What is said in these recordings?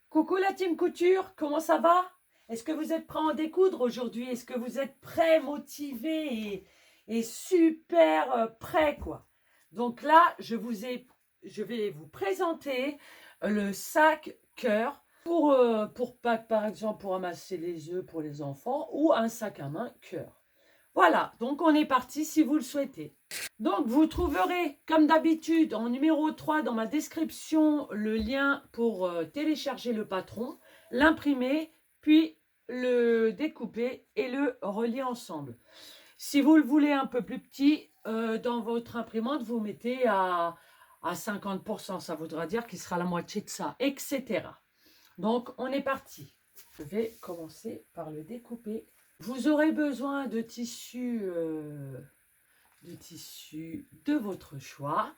Coucou la team couture, comment ça va? Est-ce que vous êtes prêts à en découdre aujourd'hui? Est-ce que vous êtes prêts, motivés et super prêts quoi? Donc là, je vais vous présenter le sac cœur pour par exemple pour ramasser les œufs pour les enfants ou un sac à main cœur. Voilà, donc on est parti si vous le souhaitez. Donc, vous trouverez, comme d'habitude, en numéro 3 dans ma description, le lien pour télécharger le patron, l'imprimer, puis le découper et le relier ensemble. Si vous le voulez un peu plus petit, dans votre imprimante, vous mettez à 50%. Ça voudra dire qu'il sera la moitié de ça, etc. Donc, on est parti. Je vais commencer par le découper. Vous aurez besoin de tissu de votre choix,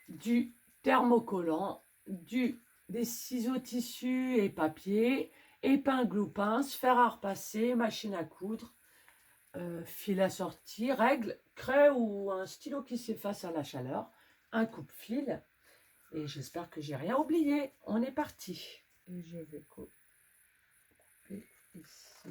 du thermocollant, des ciseaux tissu et papier, épingle ou pince, fer à repasser, machine à coudre, fil à sortie, règle, craie ou un stylo qui s'efface à la chaleur, un coupe-fil. Et j'espère que j'ai rien oublié. On est parti. Et je vais couper ici.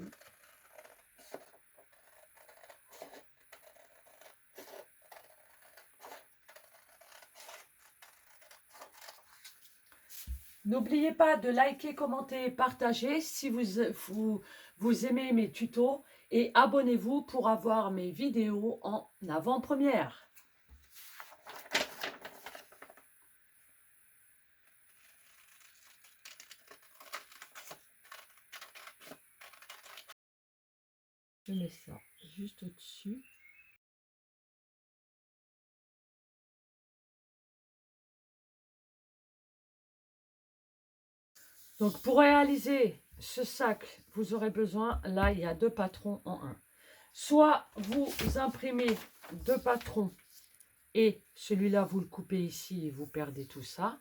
N'oubliez pas de liker, commenter et partager si vous aimez mes tutos et abonnez-vous pour avoir mes vidéos en avant-première. Je mets ça juste au-dessus. Donc pour réaliser ce sac, vous aurez besoin, là il y a 2 patrons en un. Soit vous imprimez 2 patrons et celui-là vous le coupez ici et vous perdez tout ça.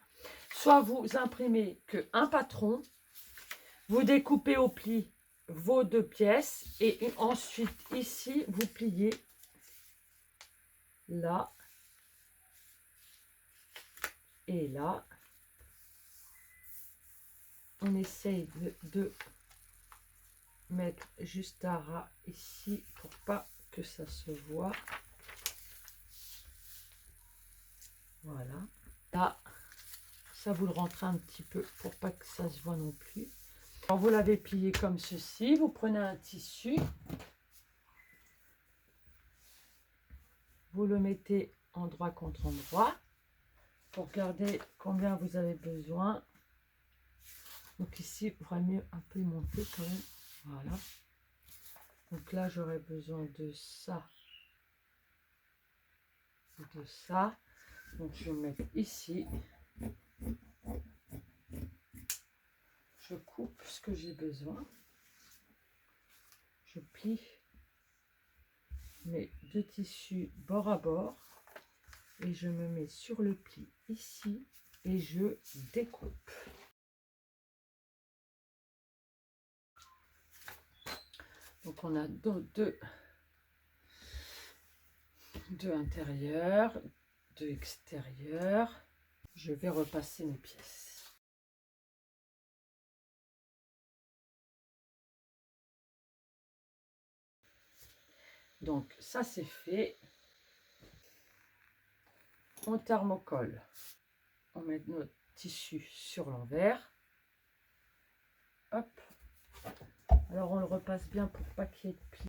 Soit vous imprimez que un patron, vous découpez au pli vos 2 pièces et ensuite ici vous pliez là et là. On essaye de mettre juste à ras ici pour pas que ça se voit. Voilà. Là, ça vous le rentrez un petit peu pour pas que ça se voit non plus. Alors vous l'avez plié comme ceci. Vous prenez un tissu. Vous le mettez endroit contre endroit pour regarder combien vous avez besoin. Donc ici, il faudrait mieux un peu monter quand même. Voilà. Donc là, j'aurais besoin de ça et de ça. Donc je vais mettre ici. Je coupe ce que j'ai besoin. Je plie mes 2 tissus bord à bord. Et je me mets sur le pli ici. Et je découpe. Donc on a deux intérieurs, 2 extérieurs. Je vais repasser mes pièces. Donc ça c'est fait. On thermocole. On met notre tissu sur l'envers. Hop. Alors on le repasse bien pour pas qu'il y ait de plis.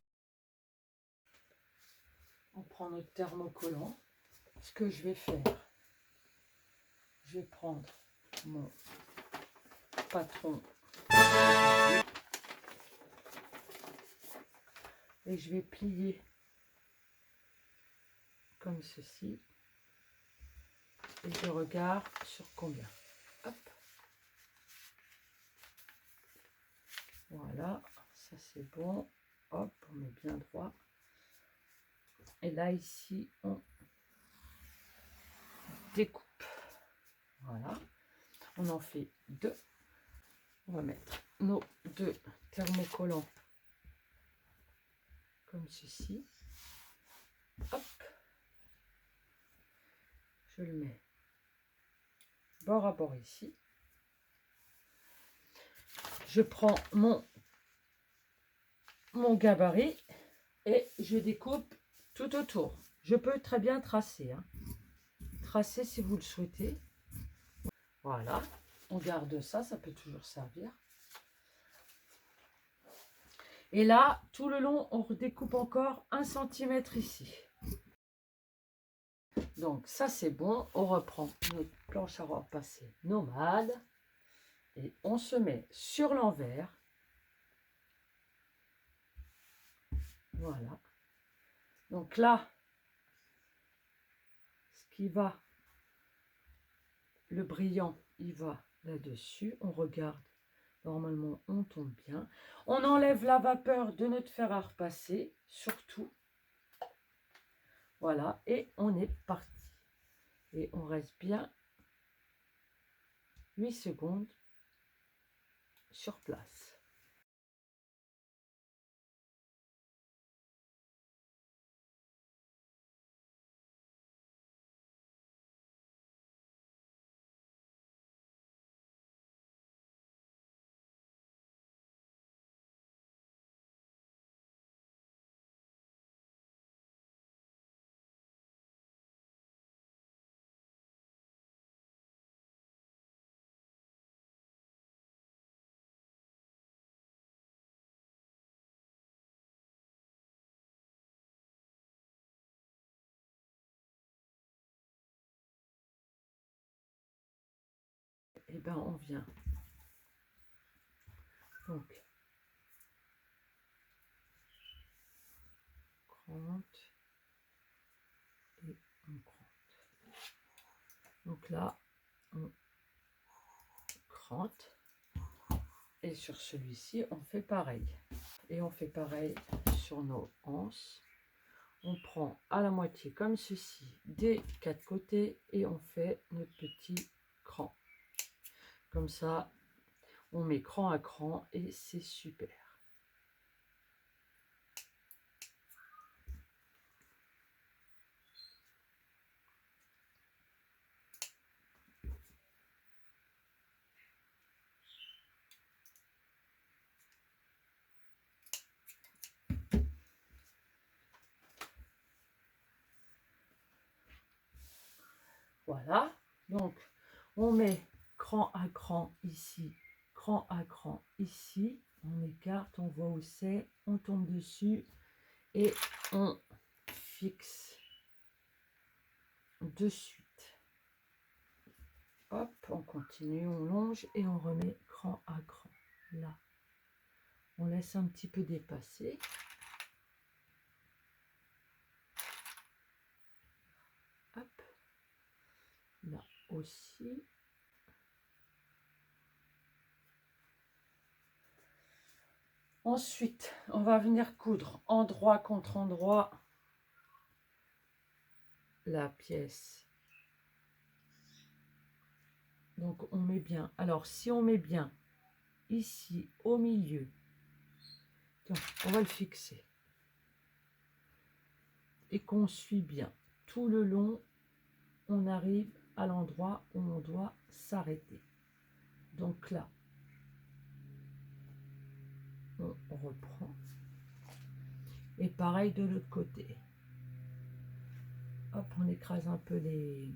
On prend notre thermocollant. Ce que je vais faire, je vais prendre mon patron et je vais plier comme ceci. Et je regarde sur combien. Hop. Voilà, ça c'est bon. Hop, on met bien droit. Et là, ici, on découpe. Voilà. On en fait 2. On va mettre nos 2 thermocollants comme ceci. Hop. Je le mets bord à bord ici. je prends mon gabarit et je découpe tout autour. Je peux très bien tracer, hein. Tracer si vous le souhaitez. Voilà, on garde ça, ça peut toujours servir. Et là, tout le long, on redécoupe encore 1 cm ici. Donc ça c'est bon, on reprend notre planche à repasser nomade et on se met sur l'envers. Voilà. Donc là, ce qui va, le brillant, il va là-dessus. On regarde, normalement on tombe bien. On enlève la vapeur de notre fer à repasser, surtout. Voilà, et on est parti. Et on reste bien 8 secondes sur place. Et bien on vient. Donc, 30 et on crante. Donc là, on crante. Et sur celui-ci, on fait pareil. Et on fait pareil sur nos anses. On prend à la moitié comme ceci des 4 côtés et on fait notre petit cran. Comme ça, on met cran à cran et c'est super. Voilà, donc on met cran à cran ici, cran à cran ici, on écarte, on voit où c'est, on tombe dessus et on fixe de suite. Hop, on continue, on longe et on remet cran à cran. Là, on laisse un petit peu dépasser. Hop, là aussi. Ensuite, on va venir coudre endroit contre endroit la pièce. Donc on met bien. Alors si on met bien ici au milieu, donc, on va le fixer. Et qu'on suit bien tout le long, on arrive à l'endroit où on doit s'arrêter. Donc là, on reprend. Et pareil de l'autre côté. Hop, on écrase un peu les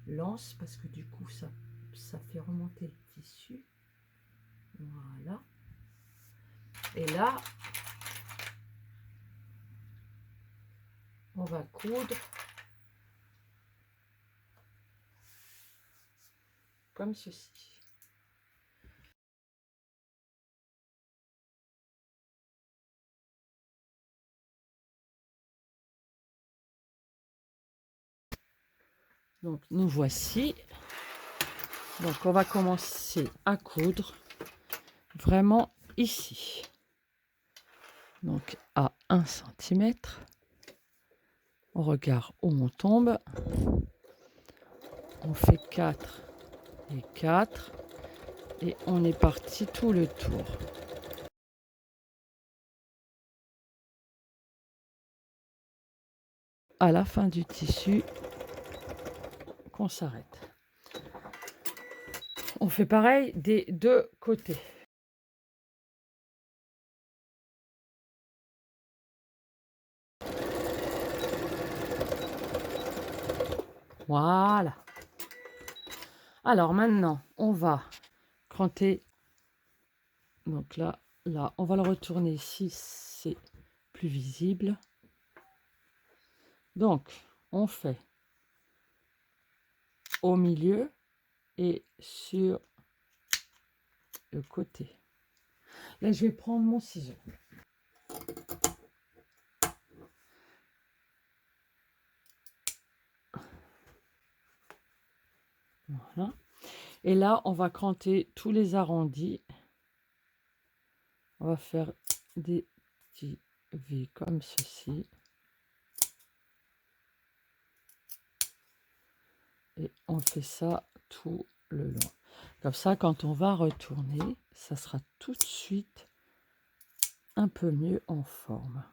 lances parce que du coup, ça fait remonter le tissu. Voilà. Et là, on va coudre comme ceci. Donc nous voici. Donc on va commencer à coudre vraiment ici. Donc à 1 cm. On regarde où on tombe. On fait 4 et 4. Et on est parti tout le tour. À la fin du tissu, qu'on s'arrête. On fait pareil des deux côtés. Voilà. Alors maintenant, on va cranter. Donc là, on va le retourner ici, c'est plus visible. Donc, on fait au milieu et sur le côté. Là, je vais prendre mon ciseau. Voilà. Et là, on va cranter tous les arrondis. On va faire des petits V comme ceci. Et on fait ça tout le long. Comme ça, quand on va retourner, ça sera tout de suite un peu mieux en forme.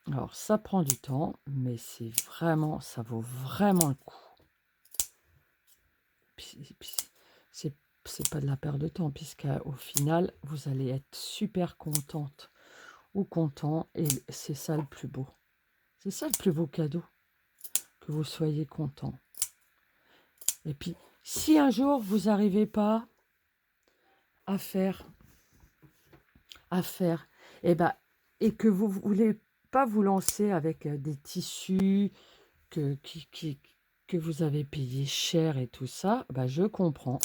Alors, ça prend du temps, mais c'est vraiment, ça vaut vraiment le coup. Puis, c'est pas de la perte de temps, puisqu'au final, vous allez être super contente ou content, et c'est ça le plus beau. C'est ça le plus beau cadeau, que vous soyez content. Et puis, si un jour vous n'arrivez pas à faire, et que vous voulez pas vous lancer avec des tissus que vous avez payé cher et tout ça, je comprends.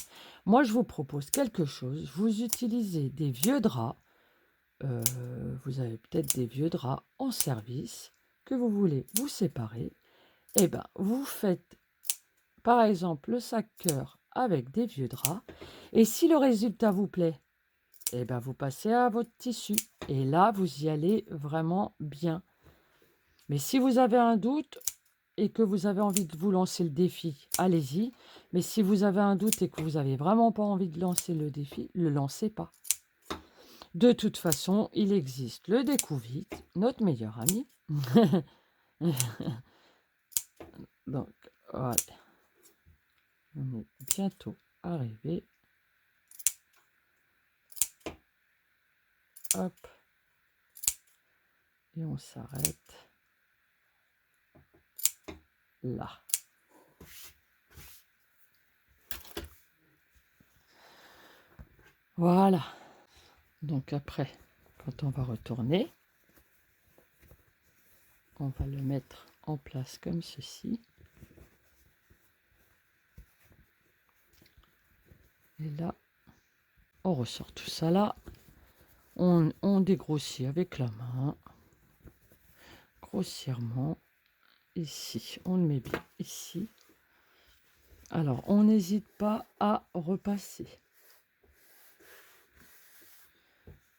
Moi, je vous propose quelque chose. Vous utilisez des vieux draps. Vous avez peut-être des vieux draps en service que vous voulez vous séparer. Vous faites, par exemple, le sac cœur avec des vieux draps. Et si le résultat vous plaît, vous passez à votre tissu. Et là, vous y allez vraiment bien. Mais si vous avez un doute et que vous avez envie de vous lancer le défi, allez-y. Mais si vous avez un doute et que vous n'avez vraiment pas envie de lancer le défi, ne le lancez pas. De toute façon, il existe le découvite, notre meilleur ami. Donc, voilà. On est bientôt arrivé. Hop. Et on s'arrête là. Voilà. Donc après, quand on va retourner, on va le mettre en place comme ceci. Et là, on ressort tout ça là. On dégrossit avec la main. Grossièrement. Ici, on le met bien ici. Alors, on n'hésite pas à repasser.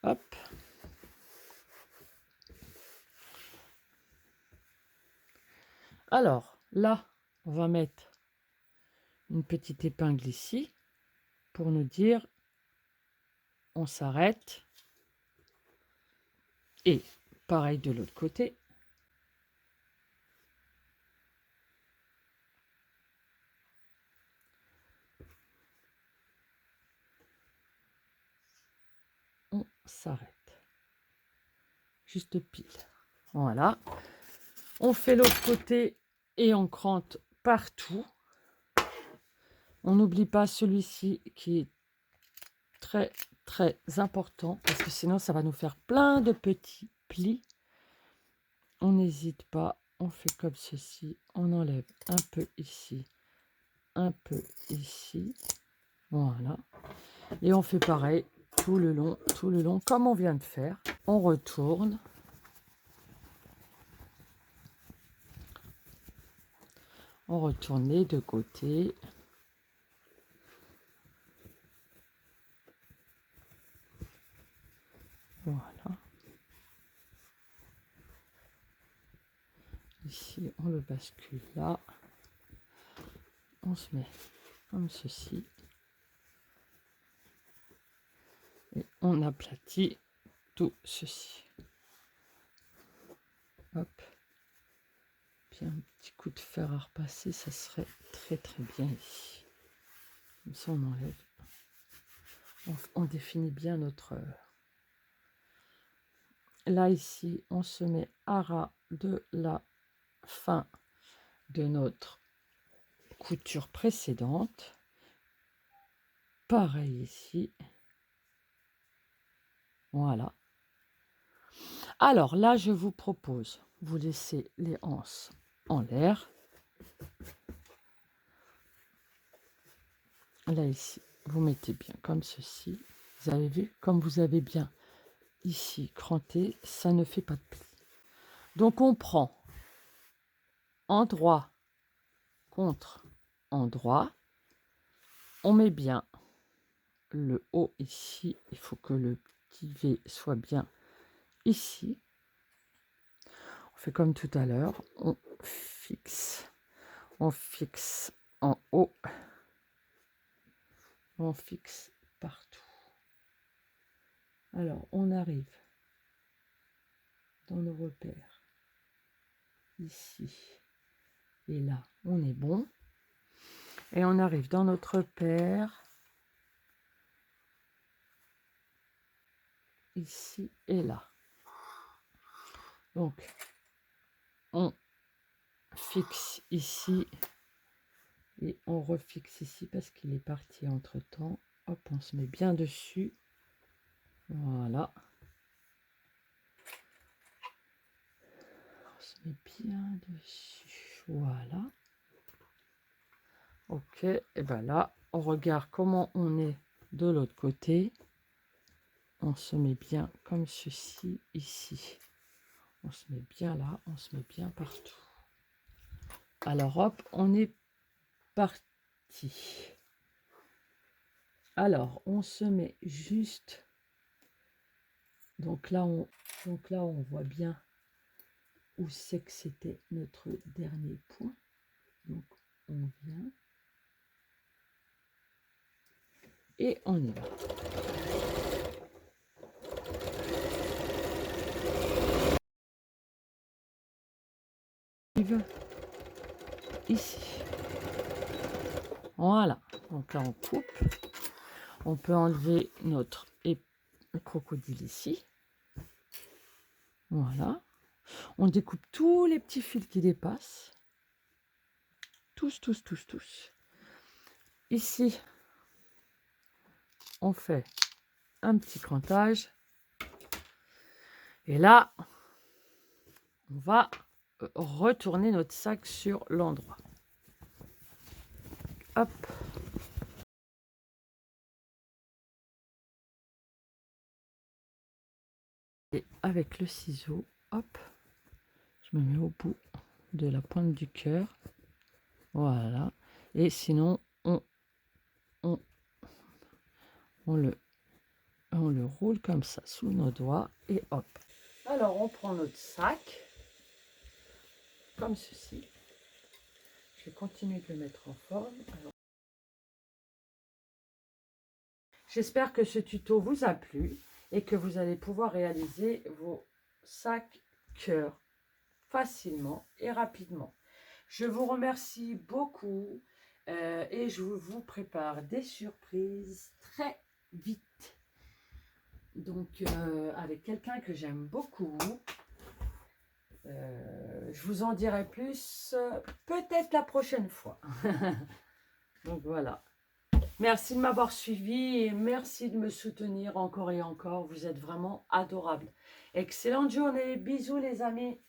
Hop. Alors, là, on va mettre une petite épingle ici pour nous dire on s'arrête. Et pareil de l'autre côté. On s'arrête. Juste pile. Voilà. On fait l'autre côté et on crante partout. On n'oublie pas celui-ci qui est très très important parce que sinon ça va nous faire plein de petits plis. On n'hésite pas, on fait comme ceci, on enlève un peu ici, un peu ici, voilà. Et on fait pareil tout le long comme on vient de faire. On retourne. On retourne les deux côtés. Voilà. Ici, on le bascule là. On se met comme ceci. Et on aplatit tout ceci. Hop. Puis un petit coup de fer à repasser, ça serait très très bien ici. Comme ça, on enlève. On définit bien notre... Là, ici, on se met à ras de la fin de notre couture précédente. Pareil ici. Voilà. Alors là, je vous propose, vous laissez les anses en l'air. Là, ici, vous mettez bien comme ceci. Vous avez vu, comme vous avez bien ici cranté, ça ne fait pas de pli. Donc, on prend endroit contre endroit. On met bien le haut ici. Il faut que le petit V soit bien ici. On fait comme tout à l'heure. On fixe en haut. On fixe partout. Alors, on arrive dans nos repères. Ici et là, on est bon. Et on arrive dans notre repère. Ici et là. Donc, on fixe ici et on refixe ici parce qu'il est parti entre temps. Hop, on se met bien dessus. Voilà. On se met bien dessus. Voilà. Ok, et bien là, on regarde comment on est de l'autre côté. On se met bien comme ceci ici. On se met bien là, on se met bien partout. Alors hop, on est parti. Alors, on se met juste. Donc là, on voit bien où c'est que c'était notre dernier point. Donc, on vient. Et on y va. Ici. Voilà. Donc là, on coupe. On peut enlever notre crocodile ici. Voilà. On découpe tous les petits fils qui dépassent. Tous. Ici, on fait un petit crantage. Et là, on va retourner notre sac sur l'endroit. Hop. Et avec le ciseau, hop, je me mets au bout de la pointe du cœur. Voilà. Et sinon, on le roule comme ça sous nos doigts et hop. Alors, on prend notre sac comme ceci. Je vais continuer de le mettre en forme. J'espère que ce tuto vous a plu et que vous allez pouvoir réaliser vos sacs cœur facilement et rapidement. Je vous remercie beaucoup et je vous prépare des surprises très vite. Donc, avec quelqu'un que j'aime beaucoup. Je vous en dirai plus peut-être la prochaine fois. Donc voilà. Merci de m'avoir suivi et merci de me soutenir encore et encore. Vous êtes vraiment adorables. Excellente journée. Bisous les amis.